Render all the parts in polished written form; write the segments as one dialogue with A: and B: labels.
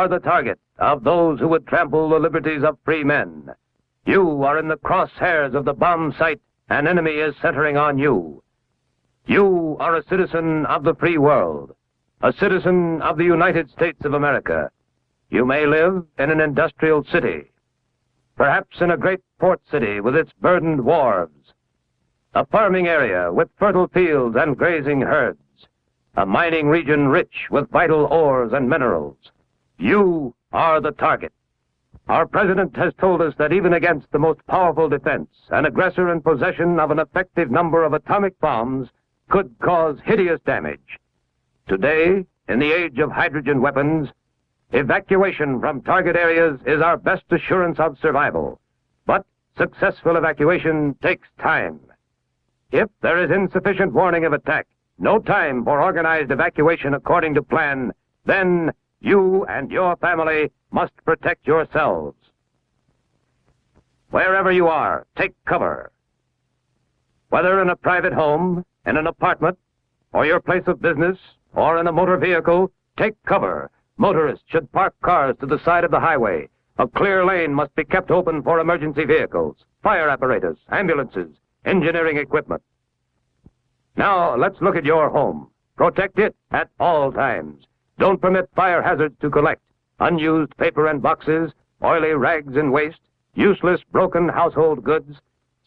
A: are the target of those who would trample the liberties of free men. You are in the crosshairs of the bomb sight. An enemy is centering on you. You are a citizen of the free world, a citizen of the United States of America. You may live in an industrial city, perhaps in a great port city with its burdened wharves, a farming area with fertile fields and grazing herds, a mining region rich with vital ores and minerals. You are the target. Our president has told us that even against the most powerful defense, an aggressor in possession of an effective number of atomic bombs could cause hideous damage. Today, in the age of hydrogen weapons, evacuation from target areas is our best assurance of survival. But successful evacuation takes time. If there is insufficient warning of attack, no time for organized evacuation according to plan, then you and your family must protect yourselves. Wherever you are, take cover. Whether in a private home, in an apartment, or your place of business, or in a motor vehicle, take cover. Motorists should park cars to the side of the highway. A clear lane must be kept open for emergency vehicles, fire apparatus, ambulances, engineering equipment. Now, let's look at your home. Protect it at all times. Don't permit fire hazards to collect. Unused paper and boxes, oily rags and waste, useless broken household goods.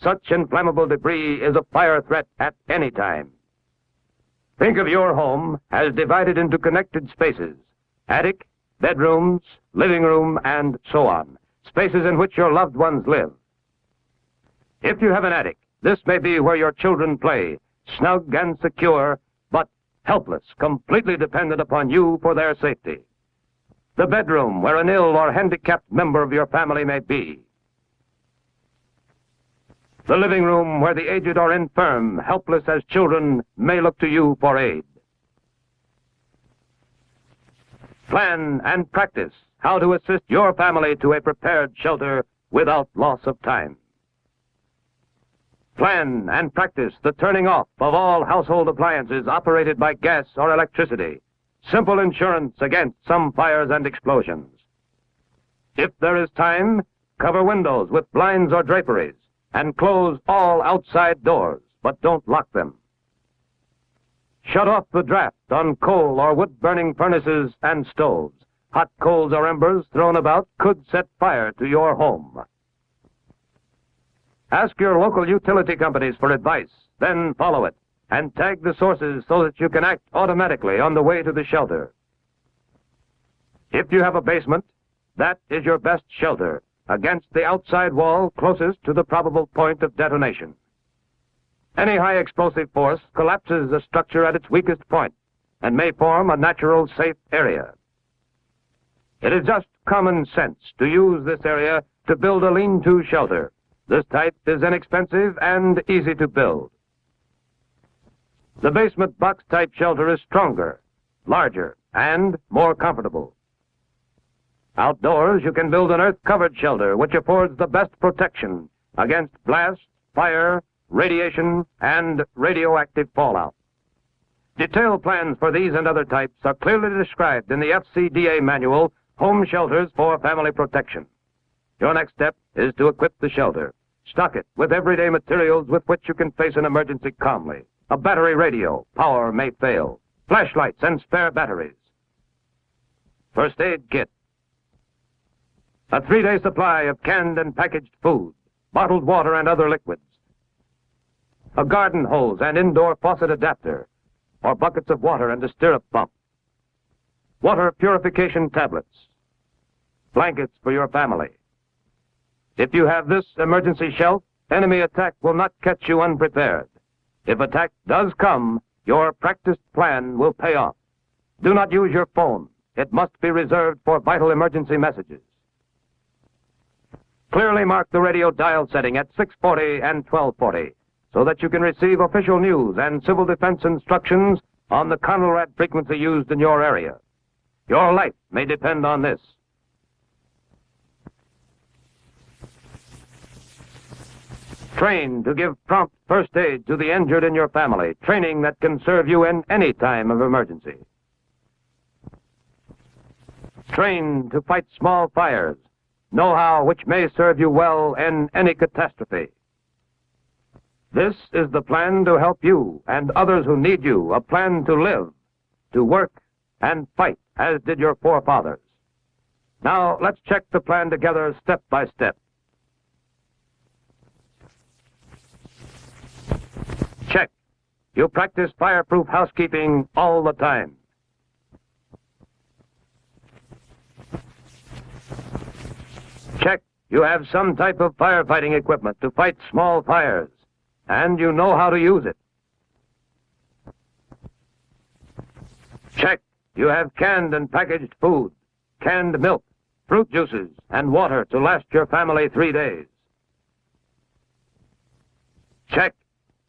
A: Such inflammable debris is a fire threat at any time. Think of your home as divided into connected spaces: attic, bedrooms, living room, and so on. Spaces in which your loved ones live. If you have an attic, this may be where your children play, snug and secure, but helpless, completely dependent upon you for their safety. The bedroom where an ill or handicapped member of your family may be. The living room where the aged or infirm, helpless as children, may look to you for aid. Plan and practice how to assist your family to a prepared shelter without loss of time. Plan and practice the turning off of all household appliances operated by gas or electricity. Simple insurance against some fires and explosions. If there is time, cover windows with blinds or draperies and close all outside doors, but don't lock them. Shut off the draft on coal or wood-burning furnaces and stoves. Hot coals or embers thrown about could set fire to your home. Ask your local utility companies for advice, then follow it, and tag the sources so that you can act automatically on the way to the shelter. If you have a basement, that is your best shelter against the outside wall closest to the probable point of detonation. Any high explosive force collapses a structure at its weakest point and may form a natural safe area. It is just common sense to use this area to build a lean-to shelter. This type is inexpensive and easy to build. The basement box-type shelter is stronger, larger, and more comfortable. Outdoors, you can build an earth-covered shelter which affords the best protection against blast, fire, radiation, and radioactive fallout. Detailed plans for these and other types are clearly described in the FCDA manual, Home Shelters for Family Protection. Your next step is to equip the shelter. Stock it with everyday materials with which you can face an emergency calmly. A battery radio, power may fail. Flashlights and spare batteries. First aid kit. A 3-day supply of canned and packaged food, bottled water and other liquids. A garden hose and indoor faucet adapter, or buckets of water and a stirrup pump. Water purification tablets. Blankets for your family. If you have this emergency shelf, enemy attack will not catch you unprepared. If attack does come, your practiced plan will pay off. Do not use your phone. It must be reserved for vital emergency messages. Clearly mark the radio dial setting at 640 and 1240 so that you can receive official news and civil defense instructions on the Conelrad frequency used in your area. Your life may depend on this. Train to give prompt first aid to the injured in your family, training that can serve you in any time of emergency. trained to fight small fires, know-how which may serve you well in any catastrophe. This is the plan to help you and others who need you, a plan to live, to work, and fight, as did your forefathers. Now, let's check the plan together step by step. Check. You practice fireproof housekeeping all the time. Check. You have some type of firefighting equipment to fight small fires, and you know how to use it. Check. You have canned and packaged food, canned milk, fruit juices, and water to last your family 3 days. Check.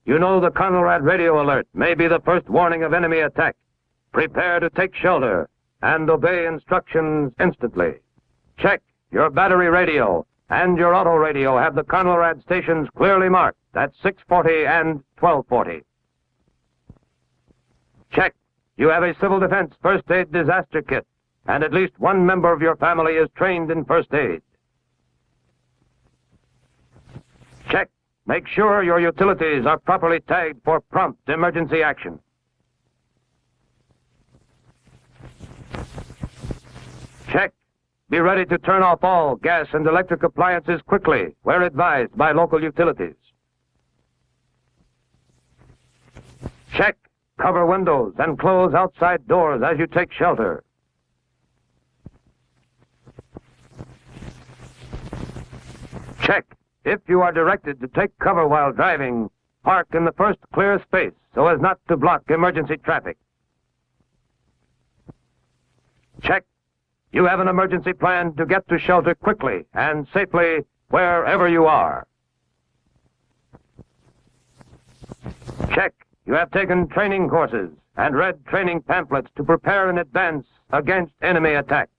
A: You know the Conrad radio alert may be the first warning of enemy attack. Prepare to take shelter and obey instructions instantly. Check. Your battery radio and your auto radio have the Conrad stations clearly marked at 640 and 1240. Check. You have a civil defense first aid disaster kit, and at least one member of your family is trained in first aid. Check. Make sure your utilities are properly tagged for prompt emergency action. Check. Be ready to turn off all gas and electric appliances quickly, where advised by local utilities. Check. Cover windows and close outside doors as you take shelter. Check. If you are directed to take cover while driving, park in the first clear space so as not to block emergency traffic. Check. You have an emergency plan to get to shelter quickly and safely wherever you are. Check. You have taken training courses and read training pamphlets to prepare in advance against enemy attack.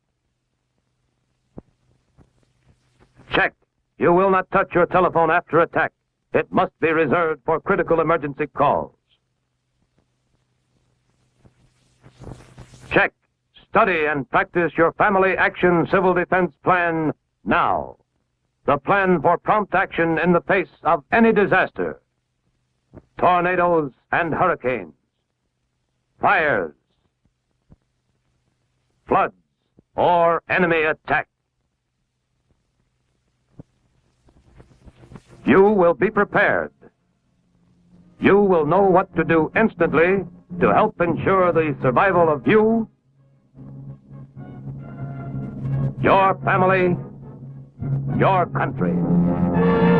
A: Check. You will not touch your telephone after attack. It must be reserved for critical emergency calls. Check. Study and practice your family action civil defense plan now. The plan for prompt action in the face of any disaster. Tornadoes and hurricanes. Fires. Floods or enemy attack. You will be prepared. You will know what to do instantly to help ensure the survival of you, your family, your country.